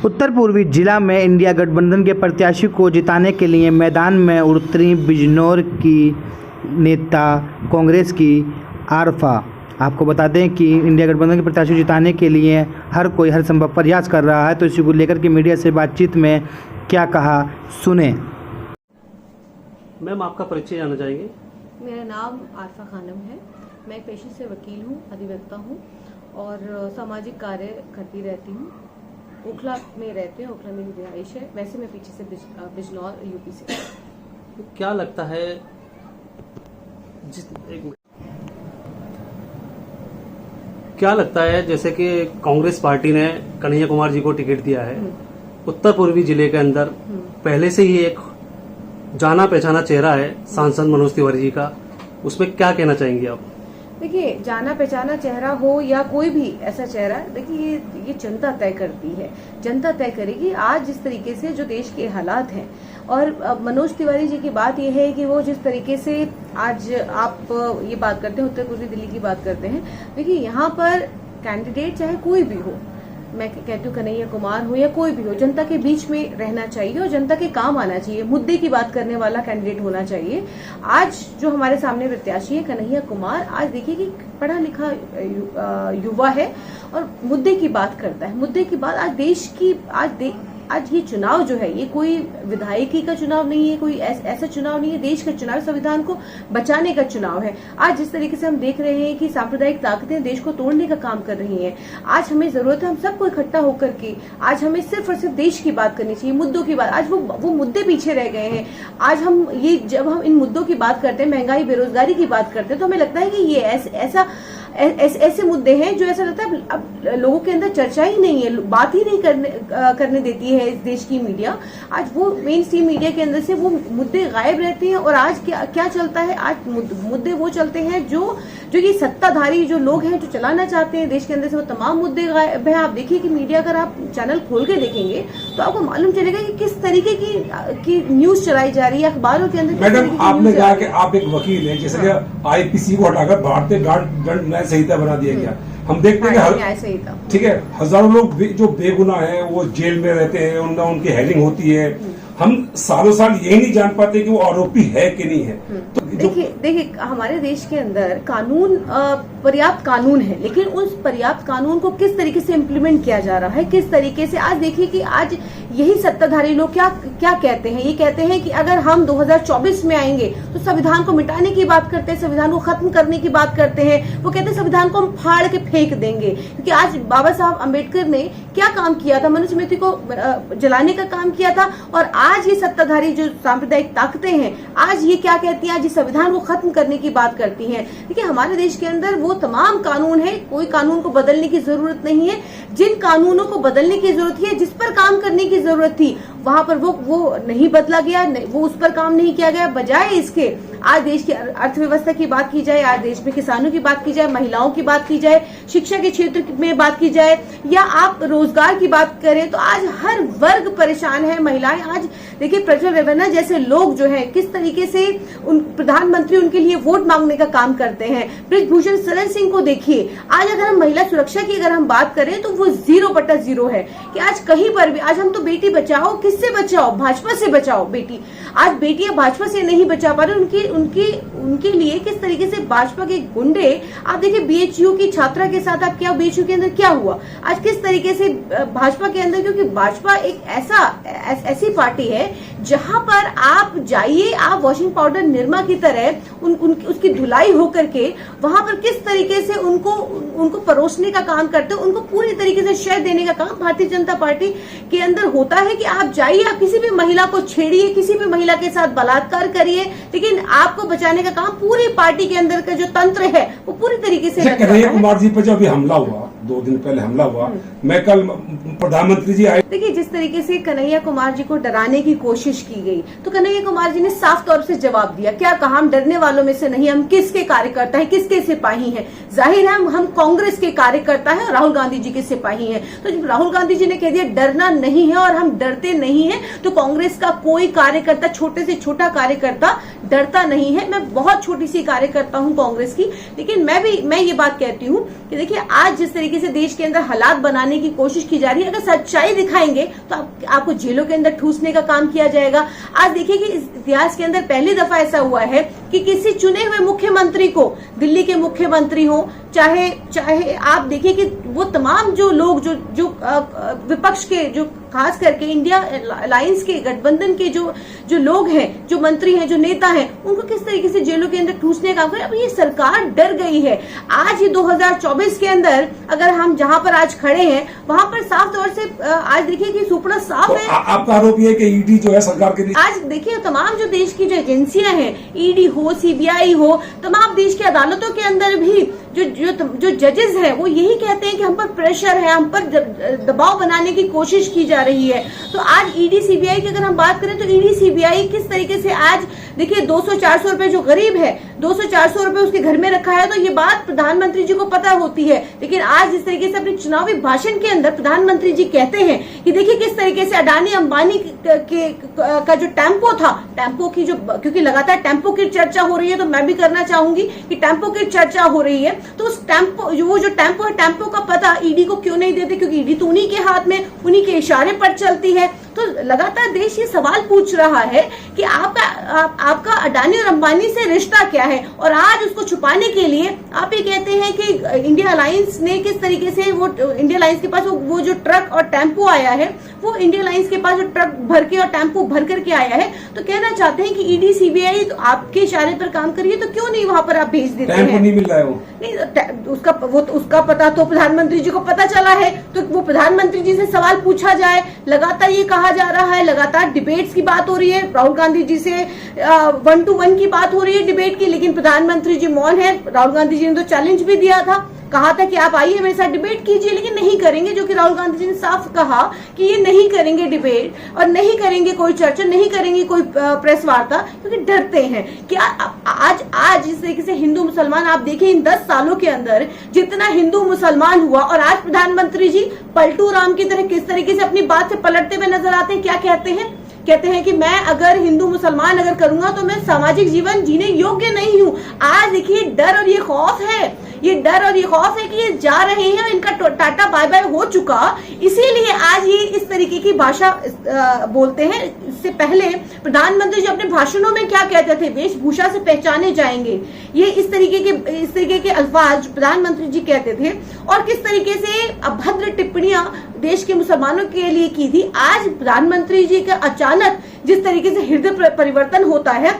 उत्तर पूर्वी जिला में इंडिया गठबंधन के प्रत्याशी को जिताने के लिए मैदान में उतरी बिजनौर की नेता कांग्रेस की आरफा। आपको बता दें कि इंडिया गठबंधन के प्रत्याशी को जिताने के लिए हर कोई हर संभव प्रयास कर रहा है। तो इसी को लेकर के मीडिया से बातचीत में क्या कहा, सुने। मैम, आपका परिचय जानना चाहेंगे? मेरा नाम आरफा खानम है। मैं पेशे से वकील हूँ, अधिवक्ता हूँ और सामाजिक कार्य करती रहती हूँ। ओखला में रहते हैं, ओखला मेरी रिहाइश है। वैसे मैं पीछे से बिजनौर यूपी से। तो क्या लगता है क्या लगता है जैसे कि कांग्रेस पार्टी ने कन्हैया कुमार जी को टिकट दिया है, उत्तर पूर्वी जिले के अंदर पहले से ही एक जाना पहचाना चेहरा है सांसद मनोज तिवारी जी का, उसमें क्या कहना चाहेंगे आप? देखिए, जाना पहचाना चेहरा हो या कोई भी ऐसा चेहरा, देखिए ये जनता तय करती है, जनता तय करेगी। आज जिस तरीके से जो देश के हालात हैं और मनोज तिवारी जी की बात यह है कि वो जिस तरीके से आज आप ये बात करते हैं, उत्तर पूर्वी दिल्ली की बात करते हैं, देखिए यहाँ पर कैंडिडेट चाहे कोई भी हो, मैं कहती हूँ कन्हैया कुमार हो या कोई भी हो, जनता के बीच में रहना चाहिए और जनता के काम आना चाहिए, मुद्दे की बात करने वाला कैंडिडेट होना चाहिए। आज जो हमारे सामने प्रत्याशी है कन्हैया कुमार, आज देखिए कि पढ़ा लिखा युवा है और मुद्दे की बात करता है। मुद्दे की बात आज देश की आज ये चुनाव जो है, ये कोई विधायकी का चुनाव नहीं है, कोई ऐसा चुनाव नहीं है, देश का चुनाव, संविधान को बचाने का चुनाव है। आज जिस तरीके से हम देख रहे हैं कि सांप्रदायिक ताकतें देश को तोड़ने का काम कर रही हैं, आज हमें जरूरत है हम सबको इकट्ठा होकर के आज हमें सिर्फ और सिर्फ देश की बात करनी चाहिए, मुद्दों की बात। आज वो मुद्दे पीछे रह गए हैं। आज जब हम इन मुद्दों की बात करते हैं, महंगाई बेरोजगारी की बात करते हैं, तो हमें लगता है कि ये ऐसे मुद्दे हैं जो ऐसा लगता है अब लोगों के अंदर चर्चा ही नहीं है, बात ही नहीं करने देती है इस देश की मीडिया। आज वो मेन स्ट्रीम मीडिया के अंदर से वो मुद्दे गायब रहते हैं और आज क्या चलता है, आज मुद्दे वो चलते हैं जो ये सत्ताधारी जो लोग हैं, जो चलाना चाहते हैं देश के अंदर से, वो तमाम मुद्दे गायब हैं। आप देखिए कि मीडिया अगर आप चैनल खोल के देखेंगे तो आपको मालूम चलेगा कि किस तरीके की न्यूज चलाई जा रही है अखबारों के अंदर। मैडम, आपने कहा कि आप एक वकील हैं, जैसे कि आईपीसी को हटाकर भारतीय दंड न्याय संहिता बना दिया गया। हम देखते हैं कि ठीक है, हजारों लोग जो बेगुनाह हैं वो जेल में रहते हैं, उनकी हेयरिंग होती है। हम सालों साल यही नहीं जान पाते कि वो आरोपी है कि नहीं है। तो देखिए हमारे देश के अंदर कानून, पर्याप्त कानून है, लेकिन उस पर्याप्त कानून को किस तरीके से इम्प्लीमेंट किया जा रहा है, किस तरीके से। आज देखिए कि आज यही सत्ताधारी लोग क्या कहते हैं, ये कहते हैं कि अगर हम 2024 में आएंगे तो संविधान को मिटाने की बात करते हैं, संविधान को खत्म करने की बात करते हैं। वो कहते हैं संविधान को हम फाड़ के फेंक देंगे, क्योंकि आज बाबा साहब अम्बेडकर ने क्या काम किया था, मनुस्मृति को जलाने का काम किया था। और आज ये सत्ताधारी जो सांप्रदायिक ताकतें हैं, आज ये क्या कहती हैं, आज ये संविधान को खत्म करने की बात करती हैं। देखिए हमारे देश के अंदर वो तमाम कानून है, कोई कानून को बदलने की जरूरत नहीं है। जिन कानूनों को बदलने की जरूरत है, जिस पर काम करने की जरूरत थी, वहां पर वो नहीं बदला गया, वो उस पर काम नहीं किया गया। बजाय इसके आज देश की अर्थव्यवस्था की बात की जाए, आज देश में किसानों की बात की जाए, महिलाओं की बात की जाए, शिक्षा के क्षेत्र में बात की जाए, या आप रोजगार की बात करें, तो आज हर वर्ग परेशान है। महिलाएं आज देखिए, प्रज्वल रेवन्ना जैसे लोग जो है किस तरीके से प्रधानमंत्री उनके लिए वोट मांगने का काम करते हैं। बृजभूषण शरण सिंह को देखिए, आज अगर हम महिला सुरक्षा की अगर हम बात करें तो वो 0/0 है कि आज कहीं पर भी। आज हम तो बेटी बचाओ, किससे बचाओ, भाजपा से बचाओ बेटी। आज बेटियां भाजपा से नहीं बचा पा रही, उनके लिए किस तरीके से भाजपा के गुंडे। आप देखिए बीएचयू की छात्रा के साथ आप क्या, बीएचयू के अंदर क्या हुआ, आज किस तरीके से भाजपा के अंदर, क्योंकि भाजपा एक ऐसी पार्टी है जहां पर आप जाइए, आप वॉशिंग पाउडर निरमा की तरह उसकी धुलाई होकर के वहां पर किस तरीके से उनको परोसने का काम करते हैं, उनको पूरी तरीके से शय देने का काम भारतीय जनता पार्टी के अंदर होता है। कि आप जाइए, आप किसी भी महिला को छेड़िए, किसी भी महिला के साथ बलात्कार करिए, लेकिन आपको बचाने का काम पूरी पार्टी के अंदर का जो तंत्र है वो पूरी तरीके से। कन्हैया कुमार जी पर जो अभी हमला हुआ, 2 दिन पहले हमला हुआ, मैं कल प्रधानमंत्री जी आए, देखिए जिस तरीके से कन्हैया कुमार जी को डराने की कोशिश की गई, तो कन्हैया कुमार जी ने साफ तौर से जवाब दिया। क्या कहा, हम डरने वालों में से नहीं, हम किसके कार्यकर्ता हैं, किसके सिपाही हैं। जाहिर है हम कांग्रेस के कार्यकर्ता हैं, राहुल गांधी जी के सिपाही हैं। तो जब राहुल गांधी जी ने कह दिया डरना नहीं है और हम डरते नहीं है, तो कांग्रेस का कोई कार्यकर्ता, छोटे से छोटा कार्यकर्ता डरता नहीं है। मैं बहुत छोटी सी कार्यकर्ता हूं कांग्रेस की, लेकिन मैं ये बात कहती हूं कि देखिए आज जिस तरीके तरीके से देश के अंदर हालात बनाने की कोशिश की जा रही है, अगर सच्चाई दिखाएंगे तो आपको जेलों के अंदर ठूसने का काम किया जाएगा। आज देखिए कि इस इतिहास के अंदर पहली दफा ऐसा हुआ है कि किसी चुने हुए मुख्यमंत्री को, दिल्ली के मुख्यमंत्री हो चाहे आप देखिए कि वो तमाम जो लोग जो विपक्ष के, जो खास करके इंडिया अलायंस के गठबंधन के जो लोग हैं, जो मंत्री हैं, जो नेता हैं, उनको किस तरीके से जेलों के अंदर ठूसने का काम करे। अब ये सरकार डर गई है। आज ये 2024 के अंदर अगर हम जहां पर आज खड़े हैं वहां पर साफ तौर से आज देखिए कि सुपड़ा साफ तो है। आपका आरोप ये है कि ईडी जो है सरकार के आज देखिए तमाम जो देश की जो एजेंसियां हैं, ईडी हो, सीबीआई हो, तमाम देश की अदालतों के अंदर भी जो जजेस हैं वो यही कहते हैं कि हम पर प्रेशर है, हम पर दबाव बनाने की कोशिश की जा रही है। तो आज ईडी सीबीआई की अगर हम बात करें तो ईडी सीबीआई किस तरीके से आज देखिए 200-400 रुपए जो गरीब है 200-400 रुपए उसके घर में रखा है, तो ये बात प्रधानमंत्री जी को पता होती है। लेकिन आज जिस तरीके से अपने चुनावी भाषण के अंदर प्रधानमंत्री जी कहते हैं कि देखिए किस तरीके से अडानी अंबानी का जो टेम्पो था, टेम्पो की जो, क्योंकि लगातार टेम्पो की चर्चा हो रही है तो मैं भी करना चाहूंगी कि टेम्पो की चर्चा हो रही है, तो उस टेम्पो जो टेम्पो है, टेम्पो का पता ईडी को क्यों नहीं देते, क्योंकि ईडी तो उन्हीं के हाथ में, उन्हीं के इशारे पर चलती है। तो लगातार देश ये सवाल पूछ रहा है कि आपका अडानी और अंबानी से रिश्ता क्या है, और आज उसको छुपाने के लिए आप ये कहते हैं कि इंडिया अलायंस ने किस तरीके से वो इंडिया अलायंस के पास वो जो ट्रक और टेम्पो आया है, वो इंडिया अलायंस के पास जो ट्रक भर के और टेम्पो भर करके आया है, तो कहना चाहते हैं कि ईडी सीबीआई तो आपके इशारे पर काम करिए, तो क्यों नहीं वहां पर आप भेज देते हैं? नहीं मिल रहा है वो नहीं, उसका पता तो प्रधानमंत्री जी को पता चला है, तो वो प्रधानमंत्री जी से सवाल पूछा जाए। लगातार ये कहा जा रहा है, लगातार डिबेट्स की बात हो रही है, राहुल गांधी जी से 1-to-1 की बात हो रही है डिबेट की, लेकिन प्रधानमंत्री जी मौन है। राहुल गांधी जी ने तो चैलेंज भी दिया था, कहा था कि आप आइए मेरे साथ डिबेट कीजिए, लेकिन नहीं करेंगे, जो कि राहुल गांधी जी ने साफ कहा कि ये नहीं करेंगे डिबेट और नहीं करेंगे कोई चर्चा, नहीं करेंगे कोई प्रेस वार्ता, क्योंकि डरते हैं कि आज इस तरीके से हिंदू मुसलमान, आप देखें इन 10 सालों के अंदर जितना हिंदू मुसलमान हुआ, और आज प्रधानमंत्री जी पलटू राम की तरह किस तरीके से अपनी बात से पलटते हुए नजर आते हैं। क्या कहते हैं कि मैं अगर हिंदू मुसलमान अगर करूंगा तो मैं सामाजिक जीवन जीने योग्य नहीं हूं। आज देखिए डर और ये खौफ है, कि ये जा रहे हैं, इनका टाटा बाय बाय हो चुका, इसीलिए आज ये इस तरीके की भाषा बोलते हैं। इससे पहले प्रधानमंत्री जी अपने भाषणों में क्या कहते थे, वेशभूषा से पहचाने जाएंगे, ये इस तरीके के अल्फाज प्रधानमंत्री जी कहते थे, और किस तरीके से अभद्र टिप्पणियां देश के मुसलमानों के लिए की थी। आज प्रधानमंत्री जी का अचानक जिस तरीके से हृदय परिवर्तन होता है,